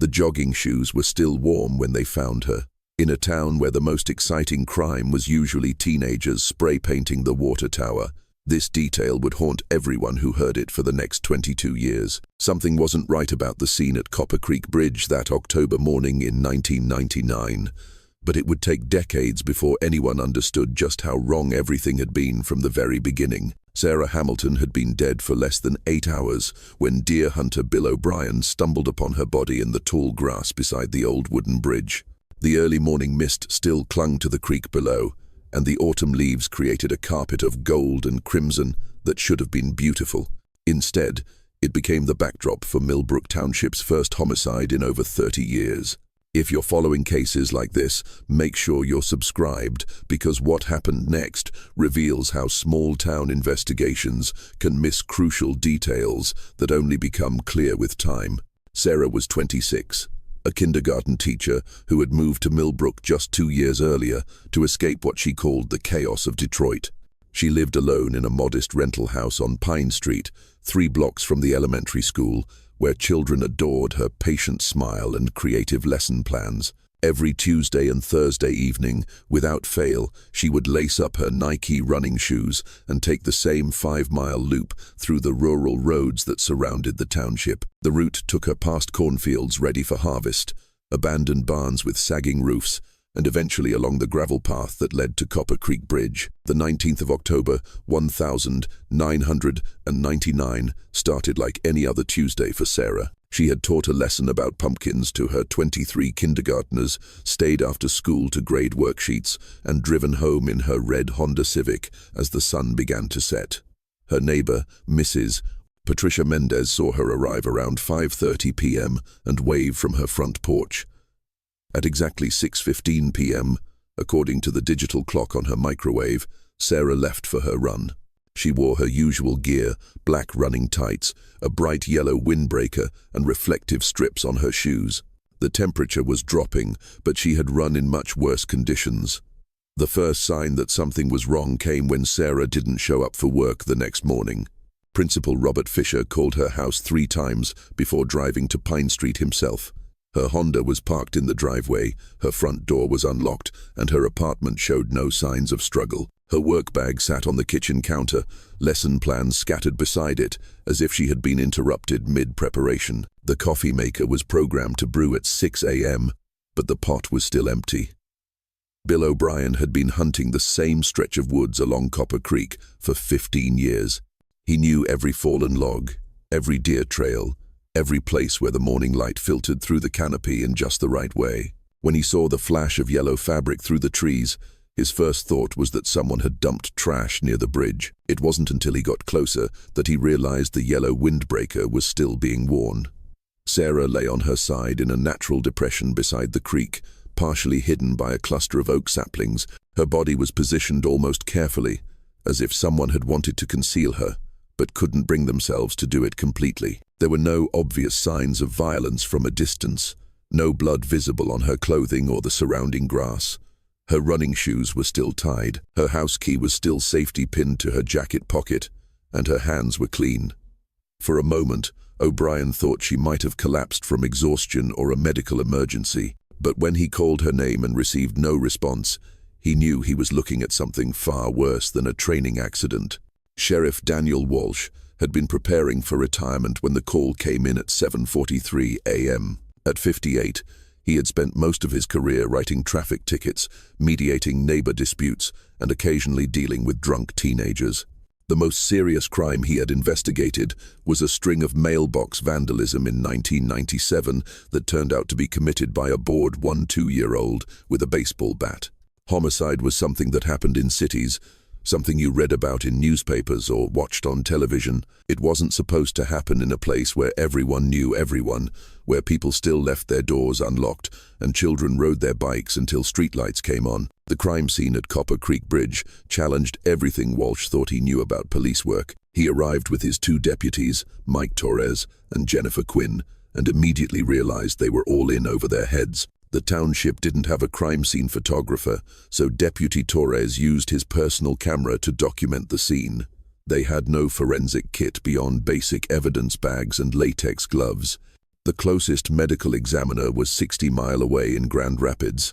The jogging shoes were still warm when they found her. In a town where the most exciting crime was usually teenagers spray painting the water tower, this detail would haunt everyone who heard it for the next 22 years. Something wasn't right about the scene at Copper Creek Bridge that October morning in 1999, but it would take decades before anyone understood just how wrong everything had been from the very beginning. Sarah Hamilton had been dead for less than 8 hours when deer hunter Bill O'Brien stumbled upon her body in the tall grass beside the old wooden bridge. The early morning mist still clung to the creek below, and the autumn leaves created a carpet of gold and crimson that should have been beautiful. Instead, it became the backdrop for Millbrook Township's first homicide in over 30 years. If you're following cases like this, make sure you're subscribed, because what happened next reveals how small-town investigations can miss crucial details that only become clear with time. Sarah was 26, a kindergarten teacher who had moved to Millbrook just 2 years earlier to escape what she called the chaos of Detroit. She lived alone in a modest rental house on Pine Street, 3 blocks from the elementary school, where children adored her patient smile and creative lesson plans. Every Tuesday and Thursday evening, without fail, she would lace up her Nike running shoes and take the same 5-mile loop through the rural roads that surrounded the township. The route took her past cornfields ready for harvest, abandoned barns with sagging roofs, and eventually along the gravel path that led to Copper Creek Bridge. The 19th of October, 1999 started like any other Tuesday for Sarah. She had taught a lesson about pumpkins to her 23 kindergartners, stayed after school to grade worksheets, and driven home in her red Honda Civic as the sun began to set. Her neighbor, Mrs. Patricia Mendez, saw her arrive around 5:30 p.m. and wave from her front porch. At exactly 6:15 p.m., according to the digital clock on her microwave, Sarah left for her run. She wore her usual gear, black running tights, a bright yellow windbreaker, and reflective strips on her shoes. The temperature was dropping, but she had run in much worse conditions. The first sign that something was wrong came when Sarah didn't show up for work the next morning. Principal Robert Fisher called her house 3 times before driving to Pine Street himself. Her Honda was parked in the driveway, her front door was unlocked, and her apartment showed no signs of struggle. Her work bag sat on the kitchen counter, lesson plans scattered beside it, as if she had been interrupted mid-preparation. The coffee maker was programmed to brew at 6 a.m., but the pot was still empty. Bill O'Brien had been hunting the same stretch of woods along Copper Creek for 15 years. He knew every fallen log, every deer trail, every place where the morning light filtered through the canopy in just the right way. When he saw the flash of yellow fabric through the trees, his first thought was that someone had dumped trash near the bridge. It wasn't until he got closer that he realized the yellow windbreaker was still being worn. Sarah lay on her side in a natural depression beside the creek, partially hidden by a cluster of oak saplings. Her body was positioned almost carefully, as if someone had wanted to conceal her, but couldn't bring themselves to do it completely. There were no obvious signs of violence from a distance, no blood visible on her clothing or the surrounding grass. Her running shoes were still tied, her house key was still safely pinned to her jacket pocket, and her hands were clean. For a moment, O'Brien thought she might have collapsed from exhaustion or a medical emergency, but when he called her name and received no response, he knew he was looking at something far worse than a training accident. Sheriff Daniel Walsh had been preparing for retirement when the call came in at 7:43 a.m. At 58, he had spent most of his career writing traffic tickets, mediating neighbor disputes, and occasionally dealing with drunk teenagers. The most serious crime he had investigated was a string of mailbox vandalism in 1997 that turned out to be committed by a bored 2-year-old with a baseball bat. Homicide was something that happened in cities, something you read about in newspapers or watched on television. It wasn't supposed to happen in a place where everyone knew everyone, where people still left their doors unlocked and children rode their bikes until streetlights came on. The crime scene at Copper Creek Bridge challenged everything Walsh thought he knew about police work. He arrived with his 2 deputies, Mike Torres and Jennifer Quinn, and immediately realized they were all in over their heads. The township didn't have a crime scene photographer, so Deputy Torres used his personal camera to document the scene. They had no forensic kit beyond basic evidence bags and latex gloves. The closest medical examiner was 60 miles away in Grand Rapids,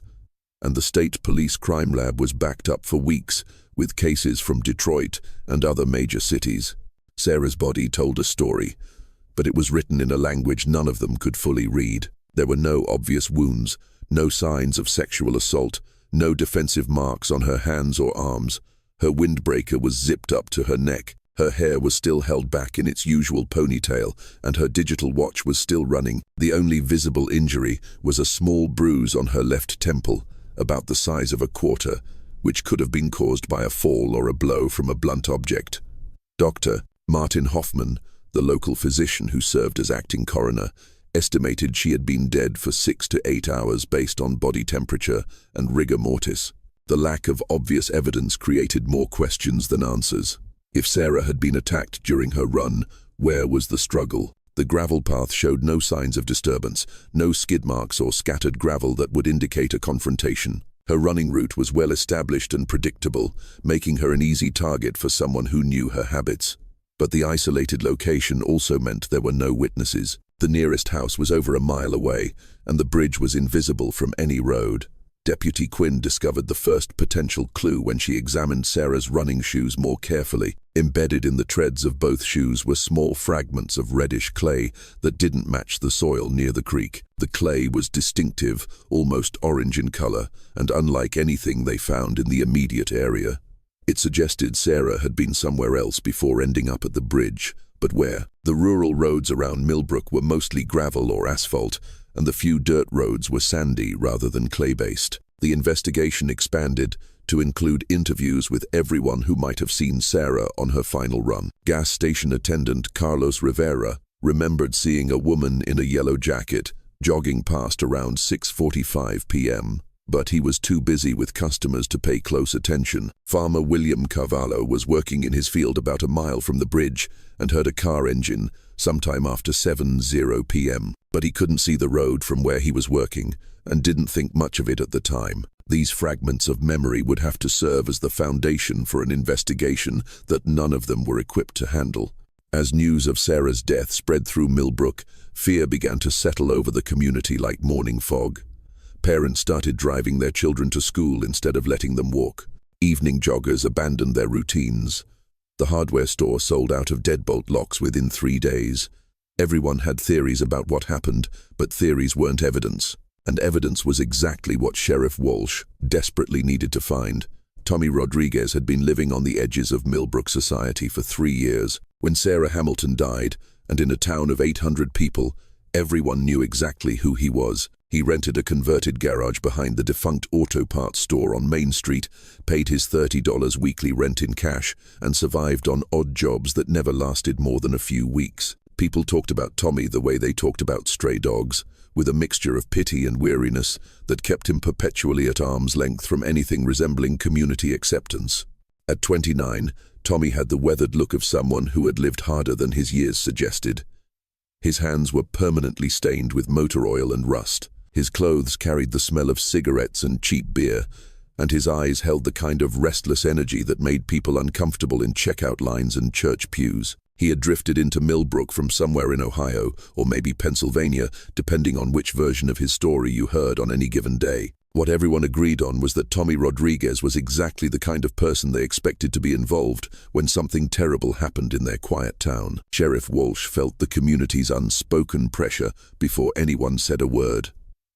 and the state police crime lab was backed up for weeks with cases from Detroit and other major cities. Sarah's body told a story, but it was written in a language none of them could fully read. There were no obvious wounds, no signs of sexual assault, no defensive marks on her hands or arms. Her windbreaker was zipped up to her neck. Her hair was still held back in its usual ponytail, and her digital watch was still running. The only visible injury was a small bruise on her left temple, about the size of a quarter, which could have been caused by a fall or a blow from a blunt object. Dr. Martin Hoffman, the local physician who served as acting coroner, estimated she had been dead for 6 to 8 hours based on body temperature and rigor mortis. The lack of obvious evidence created more questions than answers. If Sarah had been attacked during her run, where was the struggle? The gravel path showed no signs of disturbance, no skid marks or scattered gravel that would indicate a confrontation. Her running route was well established and predictable, making her an easy target for someone who knew her habits. But the isolated location also meant there were no witnesses. The nearest house was over a mile away, and the bridge was invisible from any road. Deputy Quinn discovered the first potential clue when she examined Sarah's running shoes more carefully. Embedded in the treads of both shoes were small fragments of reddish clay that didn't match the soil near the creek. The clay was distinctive, almost orange in color, and unlike anything they found in the immediate area. It suggested Sarah had been somewhere else before ending up at the bridge, but where? The rural roads around Millbrook were mostly gravel or asphalt, and the few dirt roads were sandy rather than clay-based. The investigation expanded to include interviews with everyone who might have seen Sarah on her final run. Gas station attendant Carlos Rivera remembered seeing a woman in a yellow jacket jogging past around 6:45 p.m., but he was too busy with customers to pay close attention. Farmer William Carvalho was working in his field about a mile from the bridge and heard a car engine sometime after 7:00 p.m., but he couldn't see the road from where he was working and didn't think much of it at the time. These fragments of memory would have to serve as the foundation for an investigation that none of them were equipped to handle. As news of Sarah's death spread through Millbrook, fear began to settle over the community like morning fog. Parents started driving their children to school instead of letting them walk. Evening joggers abandoned their routines. The hardware store sold out of deadbolt locks within 3 days. Everyone had theories about what happened, but theories weren't evidence. And evidence was exactly what Sheriff Walsh desperately needed to find. Tommy Rodriguez had been living on the edges of Millbrook society for 3 years. When Sarah Hamilton died, and in a town of 800 people, everyone knew exactly who he was. He rented a converted garage behind the defunct auto parts store on Main Street, paid his $30 weekly rent in cash, and survived on odd jobs that never lasted more than a few weeks. People talked about Tommy the way they talked about stray dogs, with a mixture of pity and weariness that kept him perpetually at arm's length from anything resembling community acceptance. At 29, Tommy had the weathered look of someone who had lived harder than his years suggested. His hands were permanently stained with motor oil and rust. His clothes carried the smell of cigarettes and cheap beer, and his eyes held the kind of restless energy that made people uncomfortable in checkout lines and church pews. He had drifted into Millbrook from somewhere in Ohio, or maybe Pennsylvania, depending on which version of his story you heard on any given day. What everyone agreed on was that Tommy Rodriguez was exactly the kind of person they expected to be involved when something terrible happened in their quiet town. Sheriff Walsh felt the community's unspoken pressure before anyone said a word.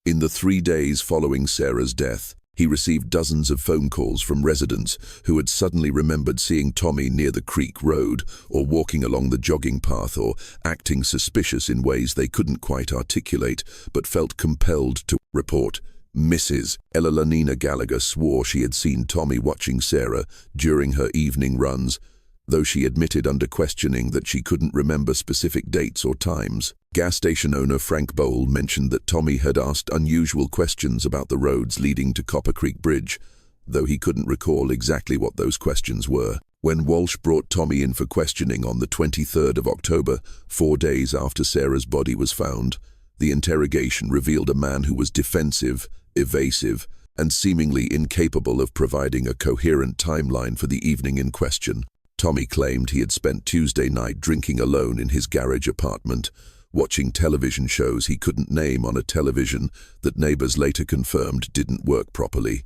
In the 3 days following Sarah's death, he received dozens of phone calls from residents who had suddenly remembered seeing Tommy near the creek road, or walking along the jogging path, or acting suspicious in ways they couldn't quite articulate, but felt compelled to report. Mrs. Elanina Gallagher swore she had seen Tommy watching Sarah during her evening runs, though she admitted under questioning that she couldn't remember specific dates or times. Gas station owner Frank Bowl mentioned that Tommy had asked unusual questions about the roads leading to Copper Creek Bridge, though he couldn't recall exactly what those questions were. When Walsh brought Tommy in for questioning on the 23rd of October, 4 days after Sarah's body was found, the interrogation revealed a man who was defensive, evasive, and seemingly incapable of providing a coherent timeline for the evening in question. Tommy claimed he had spent Tuesday night drinking alone in his garage apartment, watching television shows he couldn't name on a television that neighbors later confirmed didn't work properly.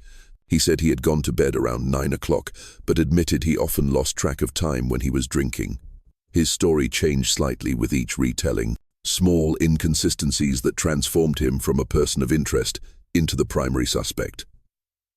He said he had gone to bed around 9 o'clock, but admitted he often lost track of time when he was drinking. His story changed slightly with each retelling, small inconsistencies that transformed him from a person of interest into the primary suspect.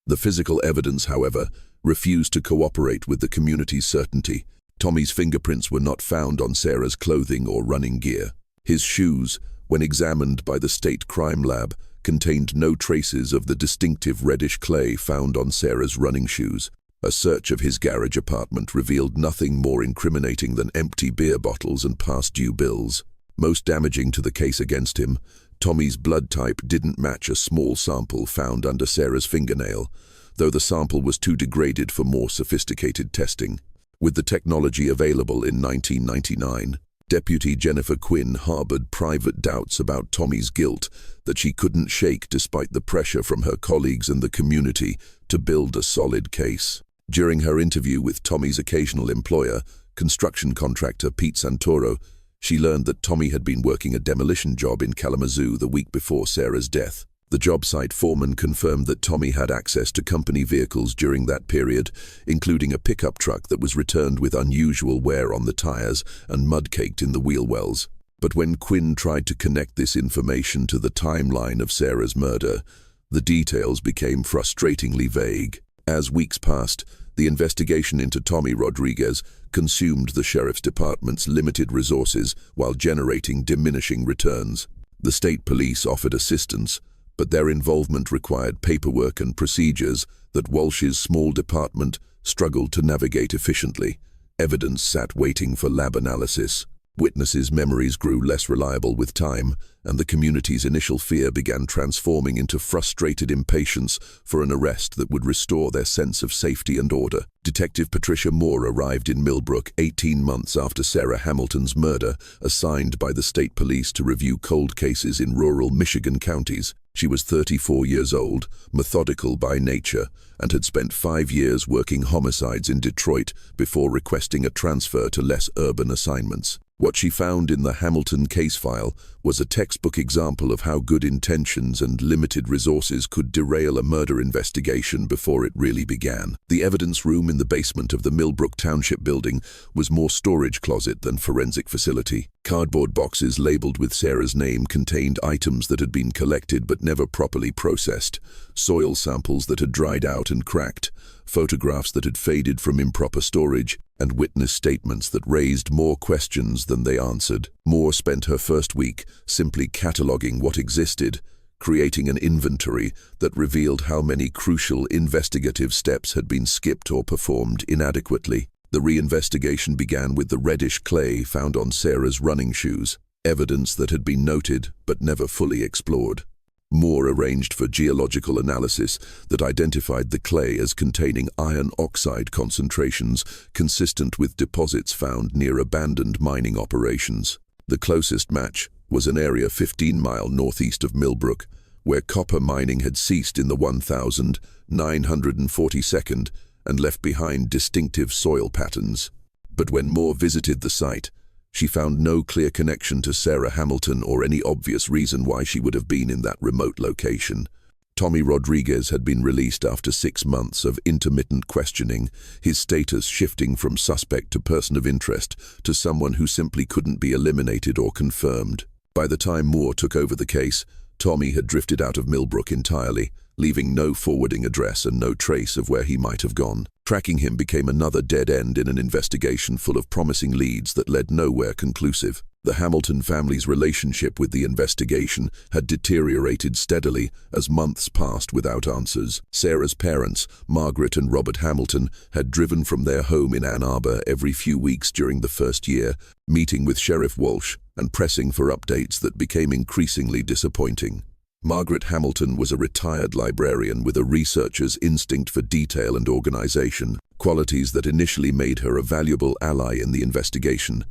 The physical evidence, however, refused to cooperate with the community's certainty. Tommy's fingerprints were not found on Sarah's clothing or running gear. His shoes, when examined by the state crime lab, contained no traces of the distinctive reddish clay found on Sarah's running shoes. A search of his garage apartment revealed nothing more incriminating than empty beer bottles and past-due bills. Most damaging to the case against him, Tommy's blood type didn't match a small sample found under Sarah's fingernail, though the sample was too degraded for more sophisticated testing. With the technology available in 1999, Deputy Jennifer Quinn harbored private doubts about Tommy's guilt that she couldn't shake despite the pressure from her colleagues and the community to build a solid case. During her interview with Tommy's occasional employer, construction contractor Pete Santoro, she learned that Tommy had been working a demolition job in Kalamazoo the week before Sarah's death. The job site foreman confirmed that Tommy had access to company vehicles during that period, including a pickup truck that was returned with unusual wear on the tires and mud-caked in the wheel wells. But when Quinn tried to connect this information to the timeline of Sarah's murder, the details became frustratingly vague. As weeks passed, the investigation into Tommy Rodriguez consumed the sheriff's department's limited resources while generating diminishing returns. The state police offered assistance, but their involvement required paperwork and procedures that Walsh's small department struggled to navigate efficiently. Evidence sat waiting for lab analysis. Witnesses' memories grew less reliable with time, and the community's initial fear began transforming into frustrated impatience for an arrest that would restore their sense of safety and order. Detective Patricia Moore arrived in Millbrook 18 months after Sarah Hamilton's murder, assigned by the state police to review cold cases in rural Michigan counties. She was 34 years old, methodical by nature, and had spent 5 years working homicides in Detroit before requesting a transfer to less urban assignments. What she found in the Hamilton case file was a textbook example of how good intentions and limited resources could derail a murder investigation before it really began. The evidence room in the basement of the Millbrook Township building was more storage closet than forensic facility. Cardboard boxes labeled with Sarah's name contained items that had been collected but never properly processed, soil samples that had dried out and cracked, photographs that had faded from improper storage, and witness statements that raised more questions than they answered. Moore spent her first week simply cataloging what existed, creating an inventory that revealed how many crucial investigative steps had been skipped or performed inadequately. The reinvestigation began with the reddish clay found on Sarah's running shoes, evidence that had been noted but never fully explored. Moore arranged for geological analysis that identified the clay as containing iron oxide concentrations consistent with deposits found near abandoned mining operations. The closest match was an area 15 miles northeast of Millbrook, where copper mining had ceased in the 1942nd and left behind distinctive soil patterns. But when Moore visited the site, she found no clear connection to Sarah Hamilton or any obvious reason why she would have been in that remote location. Tommy Rodriguez had been released after 6 months of intermittent questioning, his status shifting from suspect to person of interest to someone who simply couldn't be eliminated or confirmed. By the time Moore took over the case, Tommy had drifted out of Millbrook entirely, leaving no forwarding address and no trace of where he might have gone. Tracking him became another dead end in an investigation full of promising leads that led nowhere conclusive. The Hamilton family's relationship with the investigation had deteriorated steadily as months passed without answers. Sarah's parents, Margaret and Robert Hamilton, had driven from their home in Ann Arbor every few weeks during the first year, meeting with Sheriff Walsh and pressing for updates that became increasingly disappointing. Margaret Hamilton was a retired librarian with a researcher's instinct for detail and organization, qualities that initially made her a valuable ally in the investigation,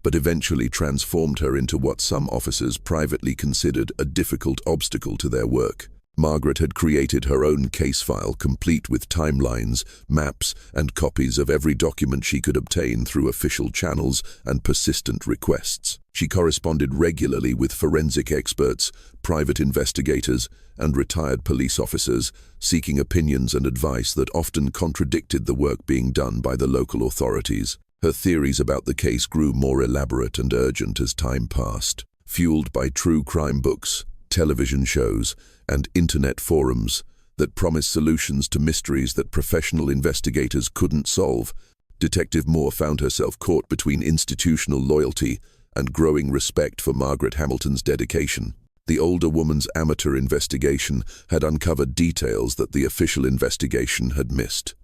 but eventually transformed her into what some officers privately considered a difficult obstacle to their work. Margaret had created her own case file complete with timelines, maps, and copies of every document she could obtain through official channels and persistent requests. She corresponded regularly with forensic experts, private investigators, and retired police officers, seeking opinions and advice that often contradicted the work being done by the local authorities. Her theories about the case grew more elaborate and urgent as time passed. Fueled by true crime books, television shows, and internet forums that promised solutions to mysteries that professional investigators couldn't solve, Detective Moore found herself caught between institutional loyalty and growing respect for Margaret Hamilton's dedication. The older woman's amateur investigation had uncovered details that the official investigation had missed.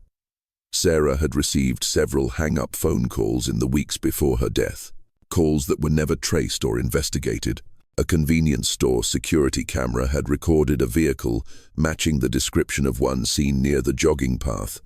Sarah had received several hang-up phone calls in the weeks before her death, calls that were never traced or investigated. A convenience store security camera had recorded a vehicle matching the description of one seen near the jogging path,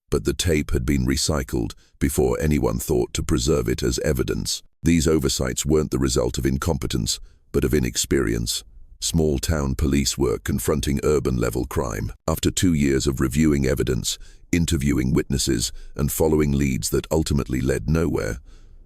but the tape had been recycled before anyone thought to preserve it as evidence. These oversights weren't the result of incompetence, but of inexperience. Small-town police work confronting urban-level crime. After 2 years of reviewing evidence, interviewing witnesses, and following leads that ultimately led nowhere,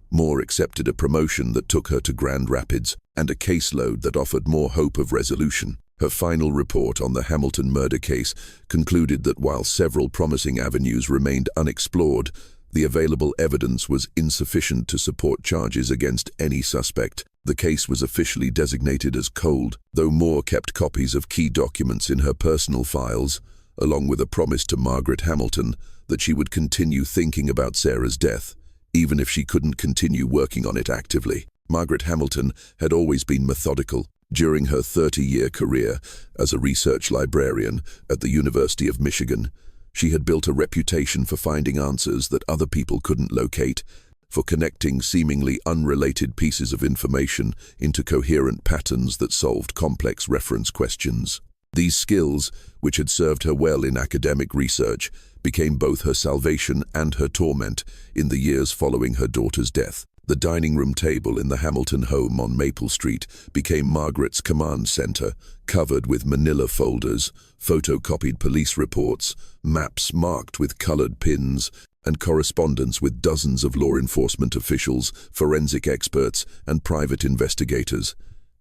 Moore accepted a promotion that took her to Grand Rapids and a caseload that offered more hope of resolution. Her final report on the Hamilton murder case concluded that while several promising avenues remained unexplored, the available evidence was insufficient to support charges against any suspect. The case was officially designated as cold, though Moore kept copies of key documents in her personal files, along with a promise to Margaret Hamilton that she would continue thinking about Sarah's death, even if she couldn't continue working on it actively. Margaret Hamilton had always been methodical. During her 30-year career as a research librarian at the University of Michigan, she had built a reputation for finding answers that other people couldn't locate, for connecting seemingly unrelated pieces of information into coherent patterns that solved complex reference questions. These skills, which had served her well in academic research, became both her salvation and her torment in the years following her daughter's death. The dining room table in the Hamilton home on Maple Street became Margaret's command center, covered with manila folders, photocopied police reports, maps marked with colored pins, and correspondence with dozens of law enforcement officials, forensic experts, and private investigators.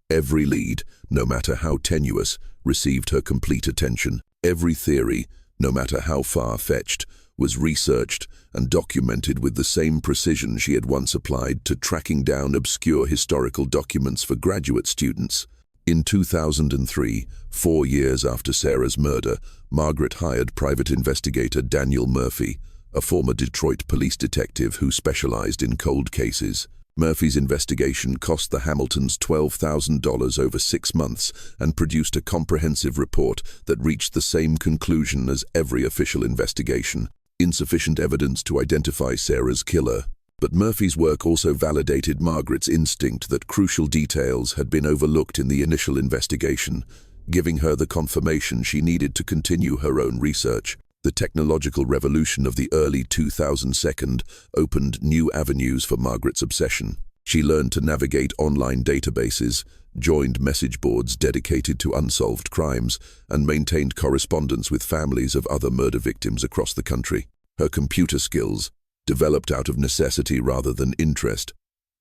Every lead, no matter how tenuous, received her complete attention. Every theory, no matter how far-fetched, was researched and documented with the same precision she had once applied to tracking down obscure historical documents for graduate students. In 2003, 4 years after Sarah's murder, Margaret hired private investigator Daniel Murphy, a former Detroit police detective who specialized in cold cases. Murphy's investigation cost the Hamiltons $12,000 over 6 months and produced a comprehensive report that reached the same conclusion as every official investigation: insufficient evidence to identify Sarah's killer. But Murphy's work also validated Margaret's instinct that crucial details had been overlooked in the initial investigation, giving her the confirmation she needed to continue her own research. The technological revolution of the early 2000s opened new avenues for Margaret's obsession. She learned to navigate online databases, joined message boards dedicated to unsolved crimes, and maintained correspondence with families of other murder victims across the country. Her computer skills, developed out of necessity rather than interest,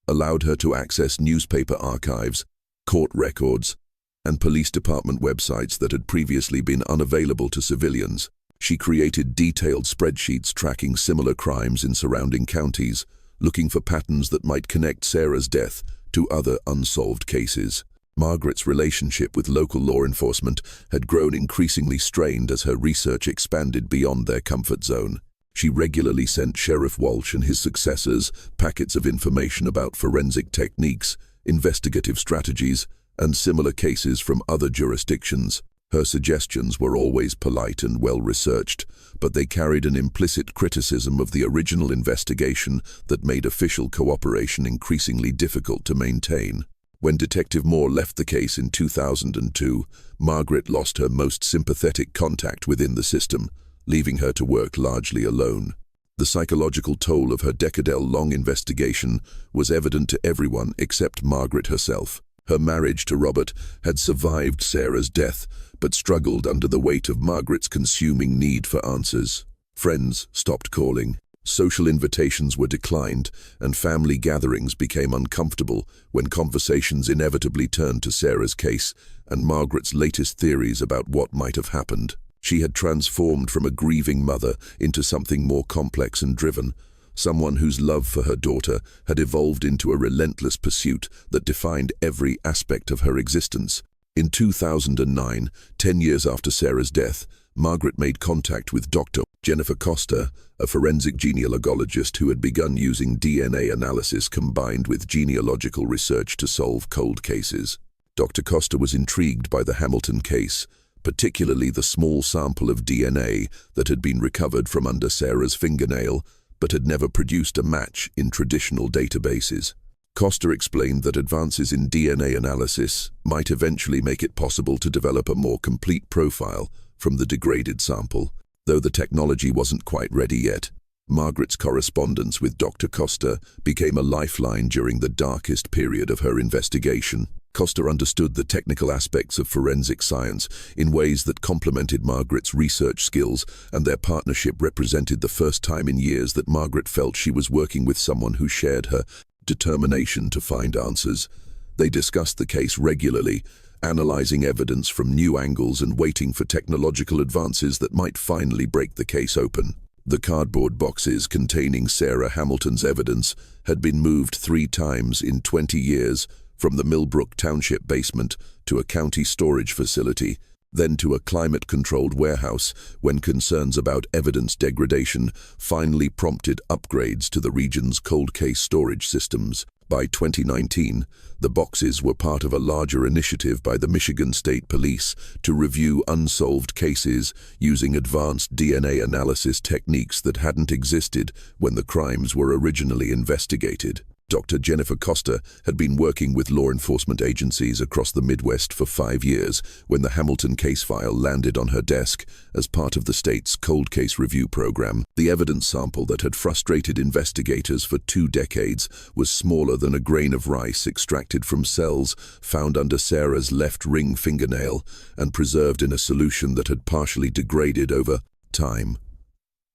allowed her to access newspaper archives, court records, and police department websites that had previously been unavailable to civilians. She created detailed spreadsheets tracking similar crimes in surrounding counties, looking for patterns that might connect Sarah's death to other unsolved cases. Margaret's relationship with local law enforcement had grown increasingly strained as her research expanded beyond their comfort zone. She regularly sent Sheriff Walsh and his successors packets of information about forensic techniques, investigative strategies, and similar cases from other jurisdictions. Her suggestions were always polite and well-researched, but they carried an implicit criticism of the original investigation that made official cooperation increasingly difficult to maintain. When Detective Moore left the case in 2002, Margaret lost her most sympathetic contact within the system, leaving her to work largely alone. The psychological toll of her decade-long investigation was evident to everyone except Margaret herself. Her marriage to Robert had survived Sarah's death, but struggled under the weight of Margaret's consuming need for answers. Friends stopped calling. Social invitations were declined, and family gatherings became uncomfortable when conversations inevitably turned to Sarah's case and Margaret's latest theories about what might have happened. She had transformed from a grieving mother into something more complex and driven, someone whose love for her daughter had evolved into a relentless pursuit that defined every aspect of her existence. In 2009, 10 years after Sarah's death, Margaret made contact with Dr. Jennifer Costa, a forensic genealogist who had begun using DNA analysis combined with genealogical research to solve cold cases. Dr. Costa was intrigued by the Hamilton case, particularly the small sample of DNA that had been recovered from under Sarah's fingernail, but had never produced a match in traditional databases. Costa explained that advances in DNA analysis might eventually make it possible to develop a more complete profile from the degraded sample. Though the technology wasn't quite ready yet, Margaret's correspondence with Dr. Costa became a lifeline during the darkest period of her investigation. Costa understood the technical aspects of forensic science in ways that complemented Margaret's research skills, and their partnership represented the first time in years that Margaret felt she was working with someone who shared her determination to find answers. They discussed the case regularly, analyzing evidence from new angles and waiting for technological advances that might finally break the case open. The cardboard boxes containing Sarah Hamilton's evidence had been moved 3 times in 20 years, from the Millbrook Township basement to a county storage facility, then to a climate-controlled warehouse when concerns about evidence degradation finally prompted upgrades to the region's cold case storage systems. By 2019, the boxes were part of a larger initiative by the Michigan State Police to review unsolved cases using advanced DNA analysis techniques that hadn't existed when the crimes were originally investigated. Dr. Jennifer Costa had been working with law enforcement agencies across the Midwest for 5 years when the Hamilton case file landed on her desk as part of the state's cold case review program. The evidence sample that had frustrated investigators for 2 decades was smaller than a grain of rice extracted from cells found under Sarah's left ring fingernail and preserved in a solution that had partially degraded over time.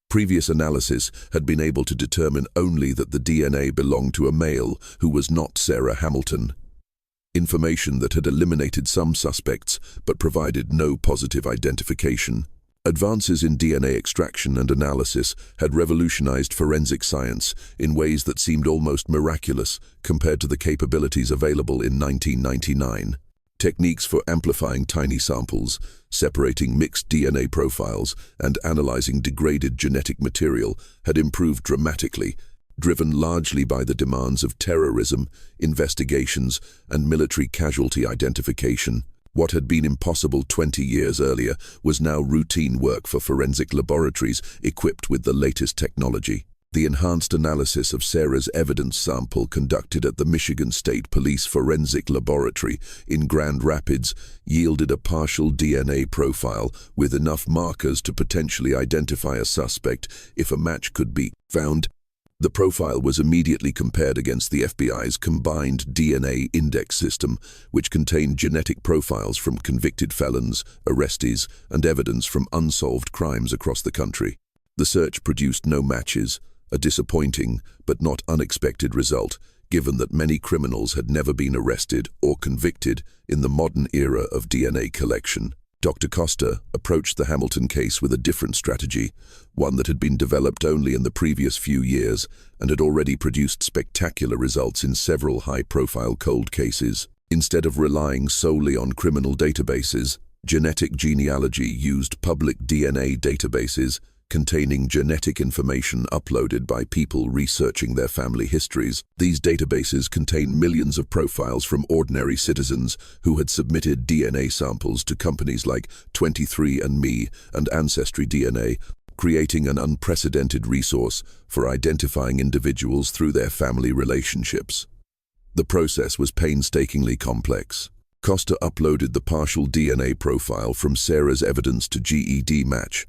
Previous analysis had been able to determine only that the DNA belonged to a male who was not Sarah Hamilton. Information that had eliminated some suspects but provided no positive identification. Advances in DNA extraction and analysis had revolutionized forensic science in ways that seemed almost miraculous compared to the capabilities available in 1999. Techniques for amplifying tiny samples, separating mixed DNA profiles, and analyzing degraded genetic material had improved dramatically, driven largely by the demands of terrorism, investigations, and military casualty identification. What had been impossible 20 years earlier was now routine work for forensic laboratories equipped with the latest technology. The enhanced analysis of Sarah's evidence sample conducted at the Michigan State Police Forensic Laboratory in Grand Rapids yielded a partial DNA profile with enough markers to potentially identify a suspect if a match could be found. The profile was immediately compared against the FBI's combined DNA index system, which contained genetic profiles from convicted felons, arrestees, and evidence from unsolved crimes across the country. The search produced no matches, a disappointing but not unexpected result, given that many criminals had never been arrested or convicted in the modern era of DNA collection. Dr. Costa approached the Hamilton case with a different strategy, one that had been developed only in the previous few years and had already produced spectacular results in several high-profile cold cases. Instead of relying solely on criminal databases, genetic genealogy used public DNA databases containing genetic information uploaded by people researching their family histories. These databases contain millions of profiles from ordinary citizens who had submitted DNA samples to companies like 23andMe and Ancestry DNA, creating an unprecedented resource for identifying individuals through their family relationships. The process was painstakingly complex. Costa uploaded the partial DNA profile from Sarah's evidence to GEDmatch,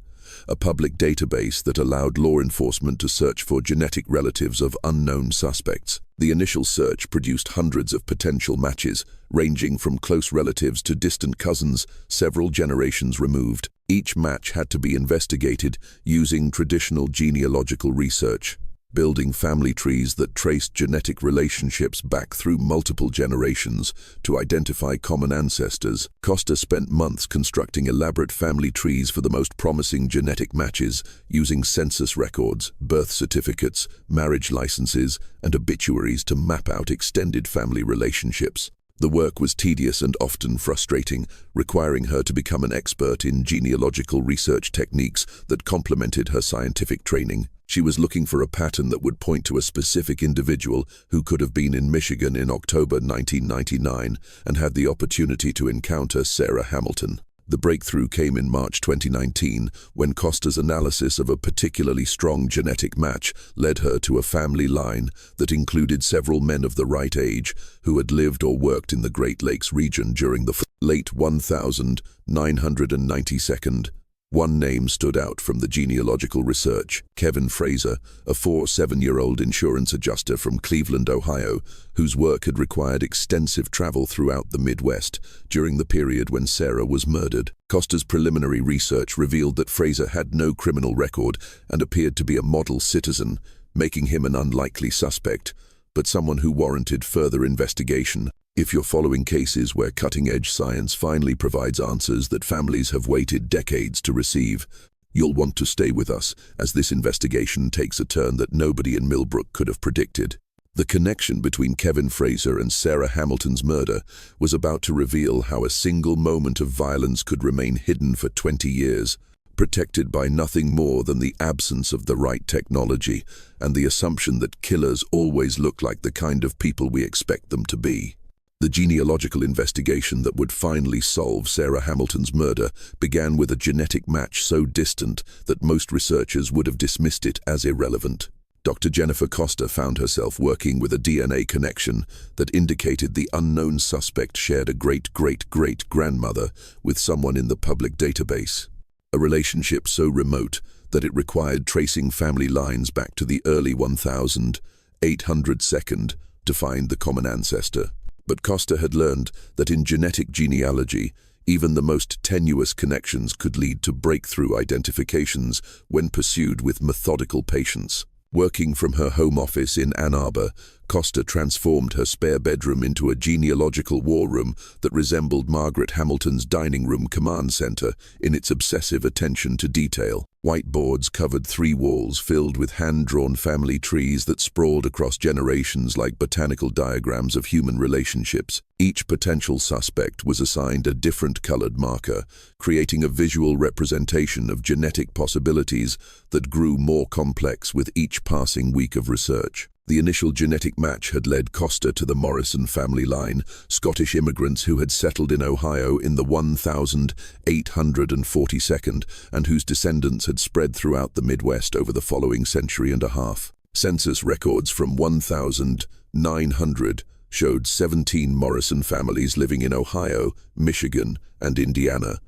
a public database that allowed law enforcement to search for genetic relatives of unknown suspects. The initial search produced hundreds of potential matches, ranging from close relatives to distant cousins, several generations removed. Each match had to be investigated using traditional genealogical research, building family trees that traced genetic relationships back through multiple generations to identify common ancestors. Costa spent months constructing elaborate family trees for the most promising genetic matches, using census records, birth certificates, marriage licenses, and obituaries to map out extended family relationships. The work was tedious and often frustrating, requiring her to become an expert in genealogical research techniques that complemented her scientific training. She was looking for a pattern that would point to a specific individual who could have been in Michigan in October 1999 and had the opportunity to encounter Sarah Hamilton. The breakthrough came in March 2019 when Costa's analysis of a particularly strong genetic match led her to a family line that included several men of the right age who had lived or worked in the Great Lakes region during the late 1992. One name stood out from the genealogical research: Kevin Fraser, a 47-year-old insurance adjuster from Cleveland, Ohio, whose work had required extensive travel throughout the Midwest during the period when Sarah was murdered. Costa's preliminary research revealed that Fraser had no criminal record and appeared to be a model citizen, making him an unlikely suspect, but someone who warranted further investigation. If you're following cases where cutting-edge science finally provides answers that families have waited decades to receive, you'll want to stay with us as this investigation takes a turn that nobody in Millbrook could have predicted. The connection between Kevin Fraser and Sarah Hamilton's murder was about to reveal how a single moment of violence could remain hidden for 20 years, protected by nothing more than the absence of the right technology and the assumption that killers always look like the kind of people we expect them to be. The genealogical investigation that would finally solve Sarah Hamilton's murder began with a genetic match so distant that most researchers would have dismissed it as irrelevant. Dr. Jennifer Costa found herself working with a DNA connection that indicated the unknown suspect shared a great-great-great-grandmother with someone in the public database, a relationship so remote that it required tracing family lines back to the early 1800s to find the common ancestor. But Costa had learned that in genetic genealogy, even the most tenuous connections could lead to breakthrough identifications when pursued with methodical patience. Working from her home office in Ann Arbor, Costa transformed her spare bedroom into a genealogical war room that resembled Margaret Hamilton's dining room command center in its obsessive attention to detail. Whiteboards covered 3 walls filled with hand-drawn family trees that sprawled across generations like botanical diagrams of human relationships. Each potential suspect was assigned a different colored marker, creating a visual representation of genetic possibilities that grew more complex with each passing week of research. The initial genetic match had led Costa to the Morrison family line, Scottish immigrants who had settled in Ohio in the 1842nd and whose descendants had spread throughout the Midwest over the following century and a half. Census records from 1900 showed 17 Morrison families living in Ohio, Michigan, and Indiana,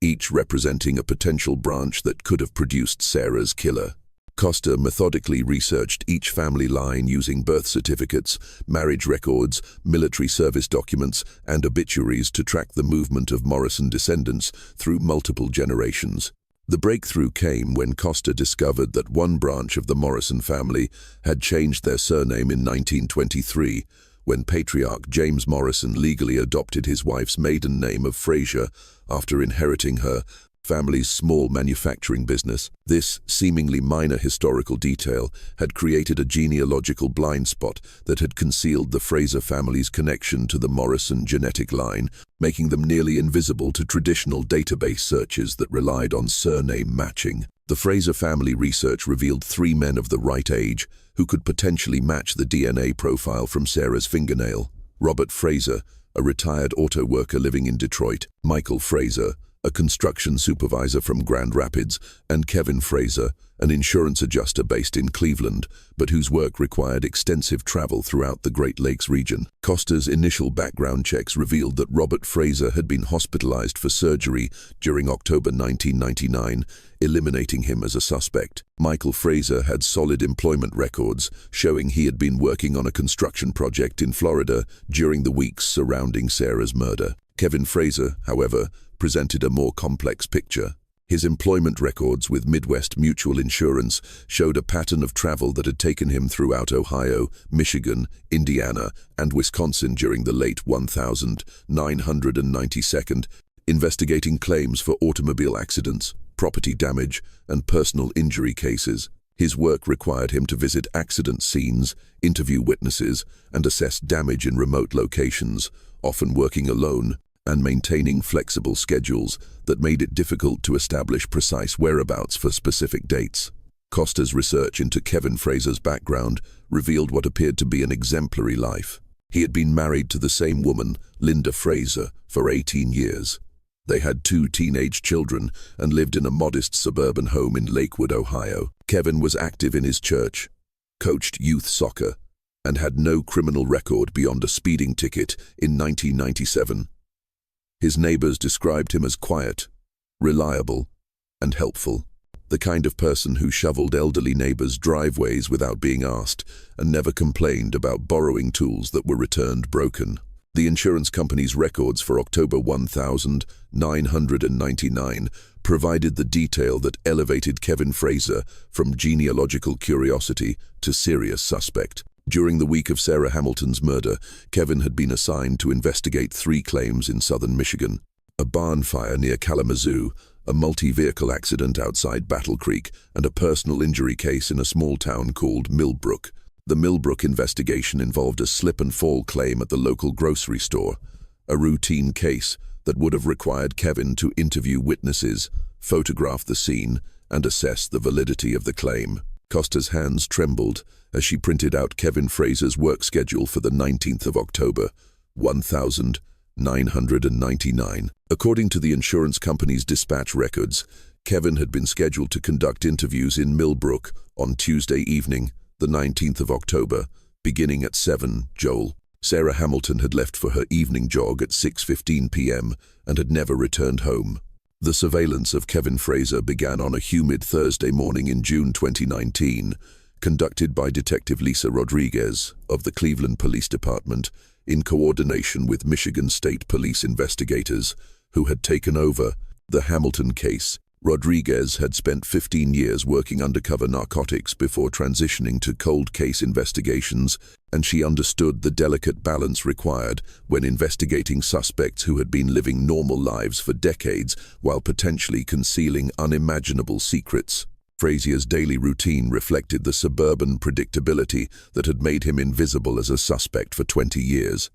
each representing a potential branch that could have produced Sarah's killer. Costa methodically researched each family line using birth certificates, marriage records, military service documents, and obituaries to track the movement of Morrison descendants through multiple generations. The breakthrough came when Costa discovered that one branch of the Morrison family had changed their surname in 1923, when patriarch James Morrison legally adopted his wife's maiden name of Fraser after inheriting her family's small manufacturing business. This seemingly minor historical detail had created a genealogical blind spot that had concealed the Fraser family's connection to the Morrison genetic line, making them nearly invisible to traditional database searches that relied on surname matching. The Fraser family research revealed 3 men of the right age who could potentially match the DNA profile from Sarah's fingernail: Robert Fraser, a retired auto worker living in Detroit; Michael Fraser, a construction supervisor from Grand Rapids, and Kevin Fraser, an insurance adjuster based in Cleveland, but whose work required extensive travel throughout the Great Lakes region. Costa's initial background checks revealed that Robert Fraser had been hospitalized for surgery during October 1999, eliminating him as a suspect. Michael Fraser had solid employment records, showing he had been working on a construction project in Florida during the weeks surrounding Sarah's murder. Kevin Fraser, however, presented a more complex picture. His employment records with Midwest Mutual Insurance showed a pattern of travel that had taken him throughout Ohio, Michigan, Indiana, and Wisconsin during the late 1992nd, investigating claims for automobile accidents, property damage, and personal injury cases. His work required him to visit accident scenes, interview witnesses, and assess damage in remote locations, often working alone and maintaining flexible schedules that made it difficult to establish precise whereabouts for specific dates. Costa's research into Kevin Fraser's background revealed what appeared to be an exemplary life. He had been married to the same woman, Linda Fraser, for 18 years. They had 2 teenage children and lived in a modest suburban home in Lakewood, Ohio. Kevin was active in his church, coached youth soccer, and had no criminal record beyond a speeding ticket in 1997. His neighbors described him as quiet, reliable, and helpful, the kind of person who shoveled elderly neighbors' driveways without being asked and never complained about borrowing tools that were returned broken. The insurance company's records for October 1999 provided the detail that elevated Kevin Fraser from genealogical curiosity to serious suspect. During the week of Sarah Hamilton's murder, Kevin had been assigned to investigate 3 claims in southern Michigan: a barn fire near Kalamazoo, a multi-vehicle accident outside Battle Creek, and a personal injury case in a small town called Millbrook. The Millbrook investigation involved a slip-and-fall claim at the local grocery store, a routine case that would have required Kevin to interview witnesses, photograph the scene, and assess the validity of the claim. Costa's hands trembled as she printed out Kevin Fraser's work schedule for the 19th of October, 1999. According to the insurance company's dispatch records, Kevin had been scheduled to conduct interviews in Millbrook on Tuesday evening, the 19th of October, beginning at 7 Joel. Sarah Hamilton had left for her evening jog at 6:15 p.m. and had never returned home. The surveillance of Kevin Fraser began on a humid Thursday morning in June 2019, conducted by Detective Lisa Rodriguez of the Cleveland Police Department in coordination with Michigan State Police investigators who had taken over the Hamilton case. Rodriguez had spent 15 years working undercover narcotics before transitioning to cold case investigations, and she understood the delicate balance required when investigating suspects who had been living normal lives for decades while potentially concealing unimaginable secrets. Fraser's daily routine reflected the suburban predictability that had made him invisible as a suspect for 20 years.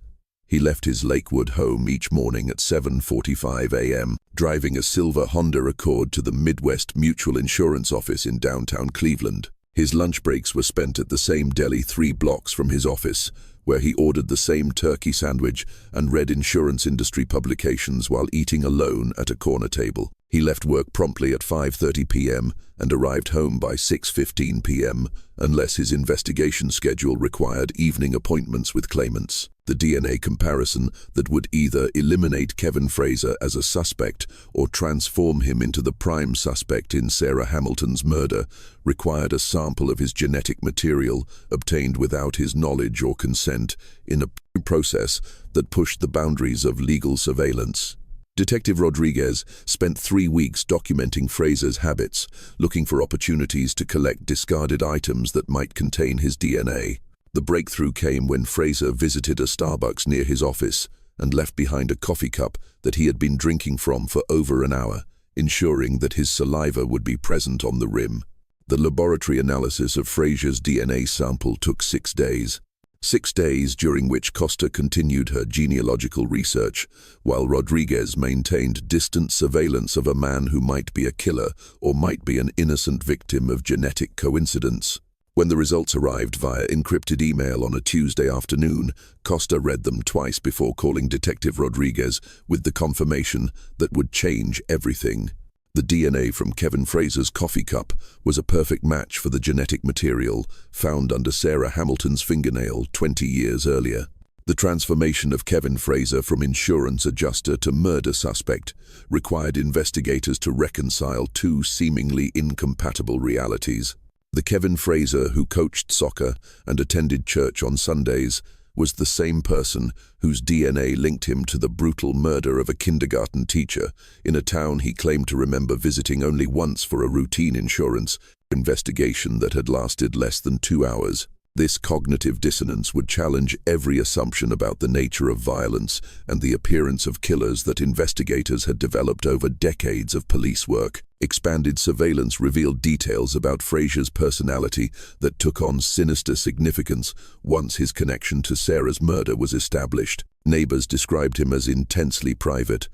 He left his Lakewood home each morning at 7:45 a.m., driving a silver Honda Accord to the Midwest Mutual Insurance office in downtown Cleveland. His lunch breaks were spent at the same deli 3 blocks from his office, where he ordered the same turkey sandwich and read insurance industry publications while eating alone at a corner table. He left work promptly at 5:30 p.m. and arrived home by 6:15 p.m. unless his investigation schedule required evening appointments with claimants. The DNA comparison that would either eliminate Kevin Fraser as a suspect or transform him into the prime suspect in Sarah Hamilton's murder required a sample of his genetic material obtained without his knowledge or consent in a process that pushed the boundaries of legal surveillance. Detective Rodriguez spent 3 weeks documenting Fraser's habits, looking for opportunities to collect discarded items that might contain his DNA. The breakthrough came when Fraser visited a Starbucks near his office and left behind a coffee cup that he had been drinking from for over an hour, ensuring that his saliva would be present on the rim. The laboratory analysis of Fraser's DNA sample took 6 days. 6 days during which Costa continued her genealogical research, while Rodriguez maintained distant surveillance of a man who might be a killer or might be an innocent victim of genetic coincidence. When the results arrived via encrypted email on a Tuesday afternoon, Costa read them twice before calling Detective Rodriguez with the confirmation that would change everything. The DNA from Kevin Fraser's coffee cup was a perfect match for the genetic material found under Sarah Hamilton's fingernail 20 years earlier. The transformation of Kevin Fraser from insurance adjuster to murder suspect required investigators to reconcile two seemingly incompatible realities. The Kevin Fraser who coached soccer and attended church on Sundays was the same person whose DNA linked him to the brutal murder of a kindergarten teacher in a town he claimed to remember visiting only once for a routine insurance investigation that had lasted less than 2 hours. This cognitive dissonance would challenge every assumption about the nature of violence and the appearance of killers that investigators had developed over decades of police work. Expanded surveillance revealed details about Fraser's personality that took on sinister significance once his connection to Sarah's murder was established. Neighbors described him as intensely private,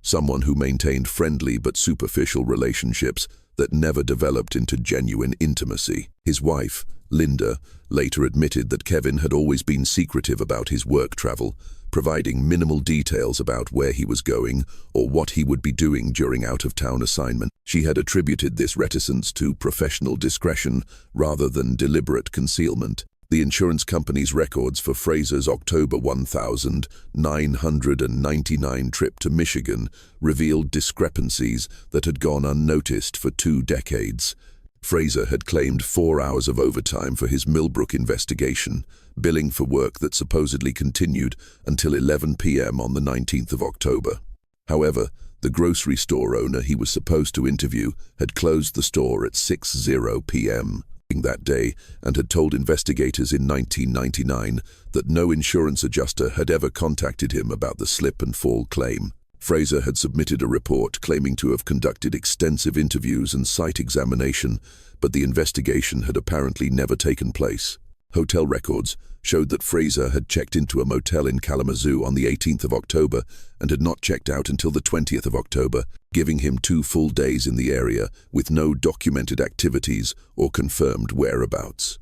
someone who maintained friendly but superficial relationships that never developed into genuine intimacy. His wife, Linda, later admitted that Kevin had always been secretive about his work travel, providing minimal details about where he was going or what he would be doing during out-of-town assignment. She had attributed this reticence to professional discretion rather than deliberate concealment. The insurance company's records for Fraser's October 1999 trip to Michigan revealed discrepancies that had gone unnoticed for 2 decades. Fraser had claimed 4 hours of overtime for his Millbrook investigation, billing for work that supposedly continued until 11 p.m. on the 19th of October. However, the grocery store owner he was supposed to interview had closed the store at 6:00 p.m. that day and had told investigators in 1999 that no insurance adjuster had ever contacted him about the slip and fall claim. Fraser had submitted a report claiming to have conducted extensive interviews and site examination, but the investigation had apparently never taken place. Hotel records showed that Fraser had checked into a motel in Kalamazoo on the 18th of October and had not checked out until the 20th of October, giving him 2 full days in the area with no documented activities or confirmed whereabouts.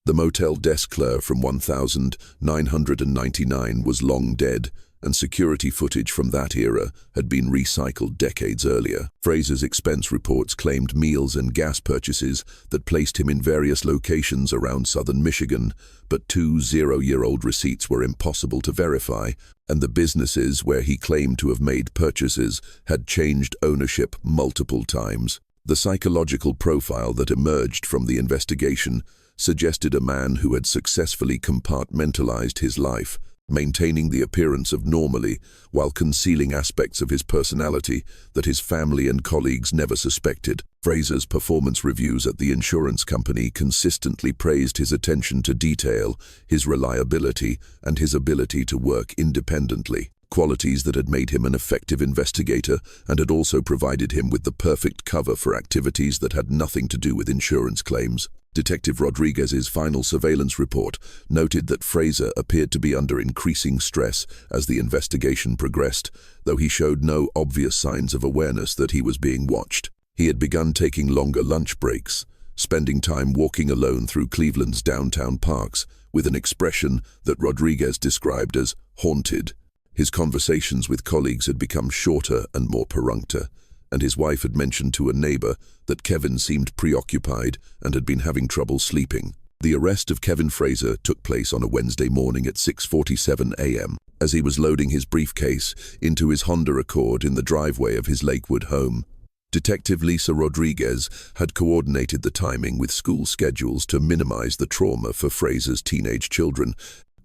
The motel desk clerk from 1999 was long dead, and security footage from that era had been recycled decades earlier. Fraser's expense reports claimed meals and gas purchases that placed him in various locations around southern Michigan, but 2 zero-year-old receipts were impossible to verify, and the businesses where he claimed to have made purchases had changed ownership multiple times. The psychological profile that emerged from the investigation suggested a man who had successfully compartmentalized his life, maintaining the appearance of normalcy while concealing aspects of his personality that his family and colleagues never suspected. Fraser's performance reviews at the insurance company consistently praised his attention to detail, his reliability, and his ability to work independently, qualities that had made him an effective investigator and had also provided him with the perfect cover for activities that had nothing to do with insurance claims. Detective Rodriguez's final surveillance report noted that Fraser appeared to be under increasing stress as the investigation progressed, though he showed no obvious signs of awareness that he was being watched. He had begun taking longer lunch breaks, spending time walking alone through Cleveland's downtown parks with an expression that Rodriguez described as haunted. His conversations with colleagues had become shorter and more perfunctory, and his wife had mentioned to a neighbor that Kevin seemed preoccupied and had been having trouble sleeping. The arrest of Kevin Fraser took place on a Wednesday morning at 6:47 a.m. as he was loading his briefcase into his Honda Accord in the driveway of his Lakewood home. Detective Lisa Rodriguez had coordinated the timing with school schedules to minimize the trauma for Fraser's teenage children,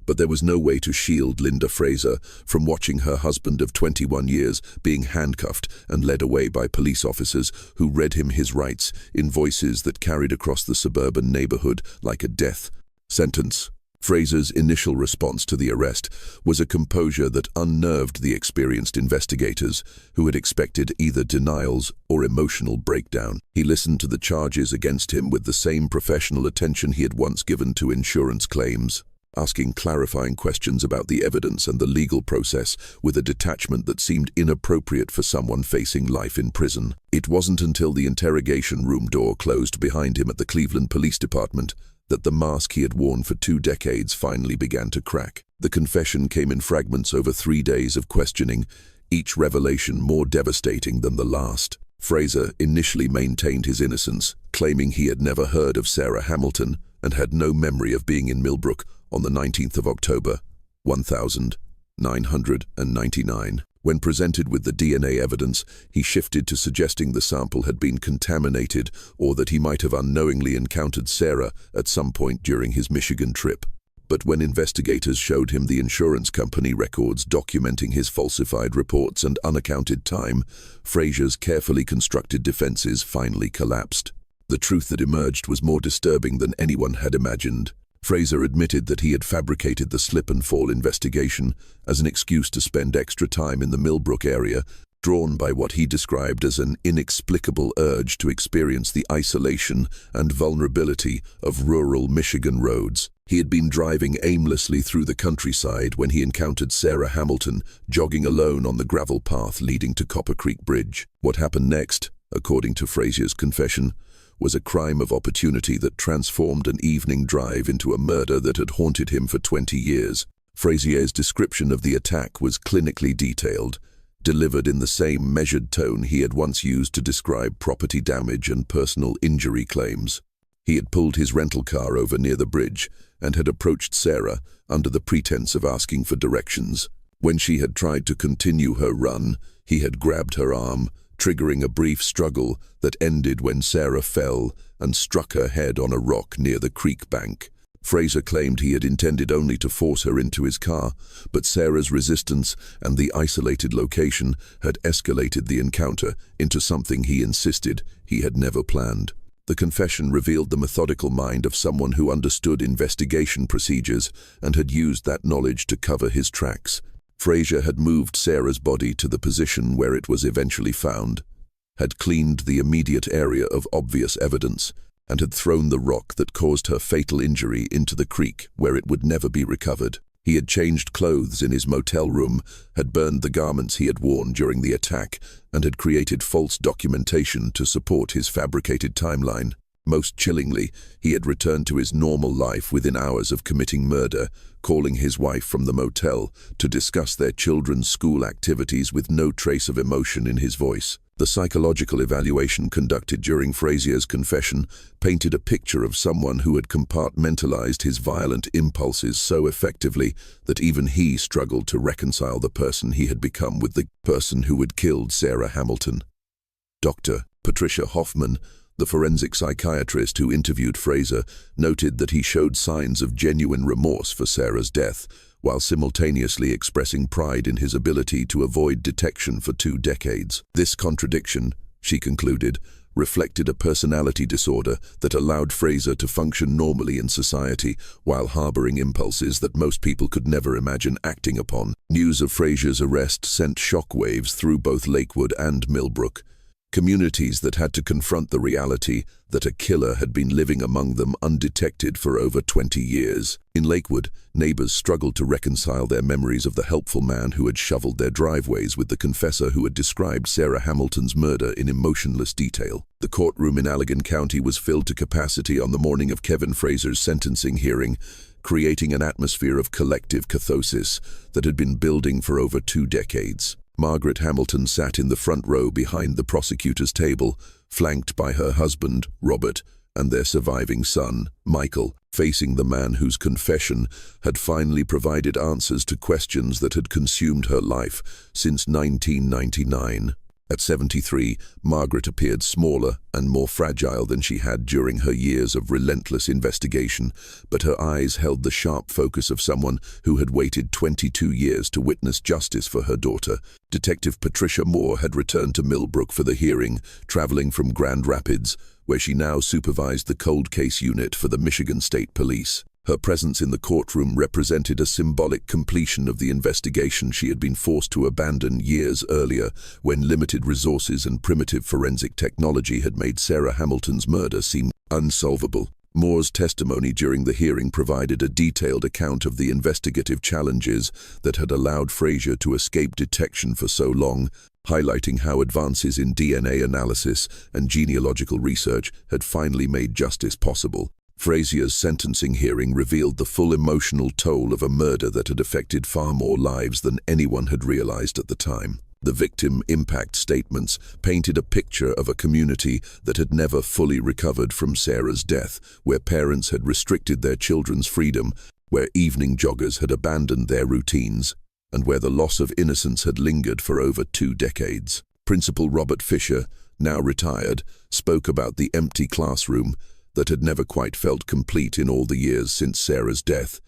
but there was no way to shield Linda Fraser from watching her husband of 21 years being handcuffed and led away by police officers who read him his rights in voices that carried across the suburban neighborhood like a death sentence. Fraser's initial response to the arrest was a composure that unnerved the experienced investigators who had expected either denials or emotional breakdown. He listened to the charges against him with the same professional attention he had once given to insurance claims, asking clarifying questions about the evidence and the legal process with a detachment that seemed inappropriate for someone facing life in prison. It wasn't until the interrogation room door closed behind him at the Cleveland Police Department that the mask he had worn for 2 decades finally began to crack. The confession came in fragments over 3 days of questioning, each revelation more devastating than the last. Fraser initially maintained his innocence, claiming he had never heard of Sarah Hamilton and had no memory of being in Millbrook on the 19th of October, 1999. When presented with the DNA evidence, he shifted to suggesting the sample had been contaminated or that he might have unknowingly encountered Sarah at some point during his Michigan trip. But when investigators showed him the insurance company records documenting his falsified reports and unaccounted time, Fraser's carefully constructed defenses finally collapsed. The truth that emerged was more disturbing than anyone had imagined. Fraser admitted that he had fabricated the slip-and-fall investigation as an excuse to spend extra time in the Millbrook area, drawn by what he described as an inexplicable urge to experience the isolation and vulnerability of rural Michigan roads. He had been driving aimlessly through the countryside when he encountered Sarah Hamilton jogging alone on the gravel path leading to Copper Creek Bridge. What happened next, according to Fraser's confession, was a crime of opportunity that transformed an evening drive into a murder that had haunted him for 20 years. Fraser's description of the attack was clinically detailed, delivered in the same measured tone he had once used to describe property damage and personal injury claims. He had pulled his rental car over near the bridge and had approached Sarah under the pretense of asking for directions. When she had tried to continue her run, he had grabbed her arm, triggering a brief struggle that ended when Sarah fell and struck her head on a rock near the creek bank. Fraser claimed he had intended only to force her into his car, but Sarah's resistance and the isolated location had escalated the encounter into something he insisted he had never planned. The confession revealed the methodical mind of someone who understood investigation procedures and had used that knowledge to cover his tracks. Fraser had moved Sarah's body to the position where it was eventually found, had cleaned the immediate area of obvious evidence, and had thrown the rock that caused her fatal injury into the creek where it would never be recovered. He had changed clothes in his motel room, had burned the garments he had worn during the attack, and had created false documentation to support his fabricated timeline. Most chillingly, he had returned to his normal life within hours of committing murder, calling his wife from the motel to discuss their children's school activities with no trace of emotion in his voice. The psychological evaluation conducted during Fraser's confession painted a picture of someone who had compartmentalized his violent impulses so effectively that even he struggled to reconcile the person he had become with the person who had killed Sarah Hamilton. Dr. Patricia Hoffman, the forensic psychiatrist who interviewed Fraser, noted that he showed signs of genuine remorse for Sarah's death, while simultaneously expressing pride in his ability to avoid detection for 2 decades. This contradiction, she concluded, reflected a personality disorder that allowed Fraser to function normally in society while harboring impulses that most people could never imagine acting upon. News of Fraser's arrest sent shockwaves through both Lakewood and Millbrook, communities that had to confront the reality that a killer had been living among them undetected for over 20 years. In Lakewood, neighbors struggled to reconcile their memories of the helpful man who had shoveled their driveways with the confessor who had described Sarah Hamilton's murder in emotionless detail. The courtroom in Allegan County was filled to capacity on the morning of Kevin Fraser's sentencing hearing, creating an atmosphere of collective catharsis that had been building for over 2 decades. Margaret Hamilton sat in the front row behind the prosecutor's table, flanked by her husband, Robert, and their surviving son, Michael, facing the man whose confession had finally provided answers to questions that had consumed her life since 1999. At 73, Margaret appeared smaller and more fragile than she had during her years of relentless investigation, but her eyes held the sharp focus of someone who had waited 22 years to witness justice for her daughter. Detective Patricia Moore had returned to Millbrook for the hearing, traveling from Grand Rapids, where she now supervised the cold case unit for the Michigan State Police. Her presence in the courtroom represented a symbolic completion of the investigation she had been forced to abandon years earlier when limited resources and primitive forensic technology had made Sarah Hamilton's murder seem unsolvable. Moore's testimony during the hearing provided a detailed account of the investigative challenges that had allowed Fraser to escape detection for so long, highlighting how advances in DNA analysis and genealogical research had finally made justice possible. Frazier's sentencing hearing revealed the full emotional toll of a murder that had affected far more lives than anyone had realized at the time. The victim impact statements painted a picture of a community that had never fully recovered from Sarah's death, where parents had restricted their children's freedom, where evening joggers had abandoned their routines, and where the loss of innocence had lingered for over 2 decades. Principal Robert Fisher, now retired, spoke about the empty classroom that had never quite felt complete in all the years since Sarah's death,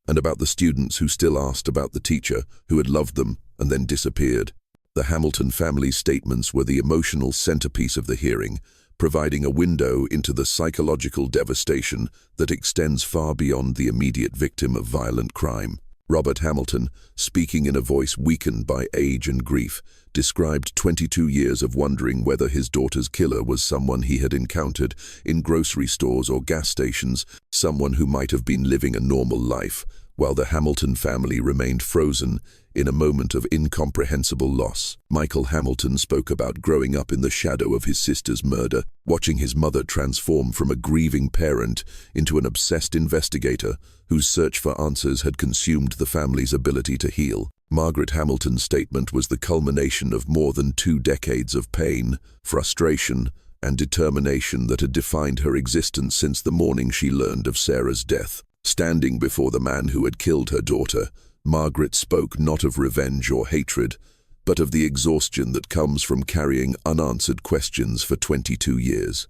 and about the students who still asked about the teacher who had loved them and then disappeared. The Hamilton family's statements were the emotional centerpiece of the hearing, providing a window into the psychological devastation that extends far beyond the immediate victim of violent crime. Robert Hamilton, speaking in a voice weakened by age and grief, described 22 years of wondering whether his daughter's killer was someone he had encountered in grocery stores or gas stations, someone who might have been living a normal life, while the Hamilton family remained frozen in a moment of incomprehensible loss. Michael Hamilton spoke about growing up in the shadow of his sister's murder, watching his mother transform from a grieving parent into an obsessed investigator whose search for answers had consumed the family's ability to heal. Margaret Hamilton's statement was the culmination of more than 2 decades of pain, frustration, and determination that had defined her existence since the morning she learned of Sarah's death. Standing before the man who had killed her daughter, Margaret spoke not of revenge or hatred, but of the exhaustion that comes from carrying unanswered questions for 22 years.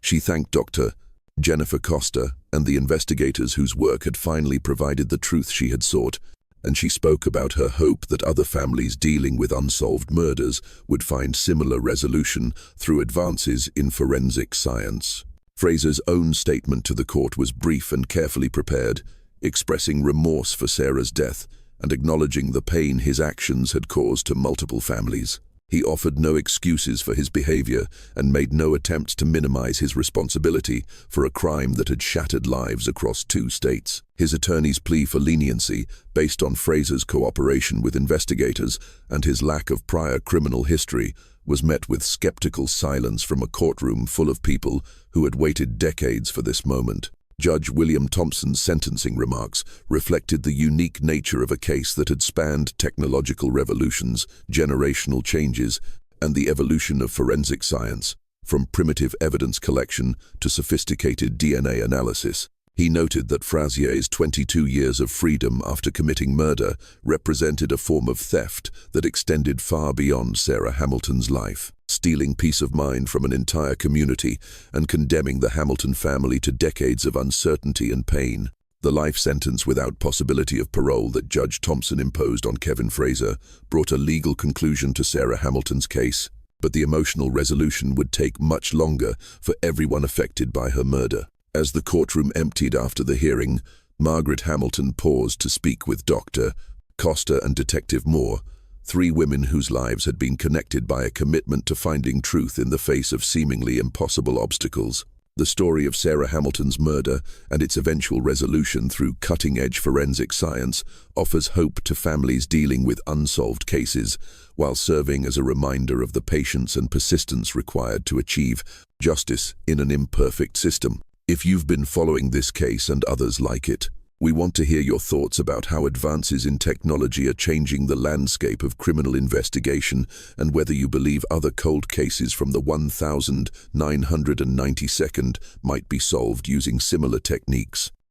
She thanked Dr. Jennifer Costa and the investigators whose work had finally provided the truth she had sought, and she spoke about her hope that other families dealing with unsolved murders would find similar resolution through advances in forensic science. Frazier's own statement to the court was brief and carefully prepared, expressing remorse for Sarah's death and acknowledging the pain his actions had caused to multiple families. He offered no excuses for his behavior and made no attempt to minimize his responsibility for a crime that had shattered lives across 2 states. His attorney's plea for leniency, based on Frazier's cooperation with investigators and his lack of prior criminal history, was met with skeptical silence from a courtroom full of people who had waited decades for this moment. Judge William Thompson's sentencing remarks reflected the unique nature of a case that had spanned technological revolutions, generational changes, and the evolution of forensic science, from primitive evidence collection to sophisticated DNA analysis. He noted that Frazier's 22 years of freedom after committing murder represented a form of theft that extended far beyond Sarah Hamilton's life, stealing peace of mind from an entire community and condemning the Hamilton family to decades of uncertainty and pain. The life sentence without possibility of parole that Judge Thompson imposed on Kevin Frazier brought a legal conclusion to Sarah Hamilton's case, but the emotional resolution would take much longer for everyone affected by her murder. As the courtroom emptied after the hearing, Margaret Hamilton paused to speak with Dr. Costa and Detective Moore, 3 women whose lives had been connected by a commitment to finding truth in the face of seemingly impossible obstacles. The story of Sarah Hamilton's murder and its eventual resolution through cutting-edge forensic science offers hope to families dealing with unsolved cases, while serving as a reminder of the patience and persistence required to achieve justice in an imperfect system. If you've been following this case and others like it, we want to hear your thoughts about how advances in technology are changing the landscape of criminal investigation and whether you believe other cold cases from the 1992nd might be solved using similar techniques.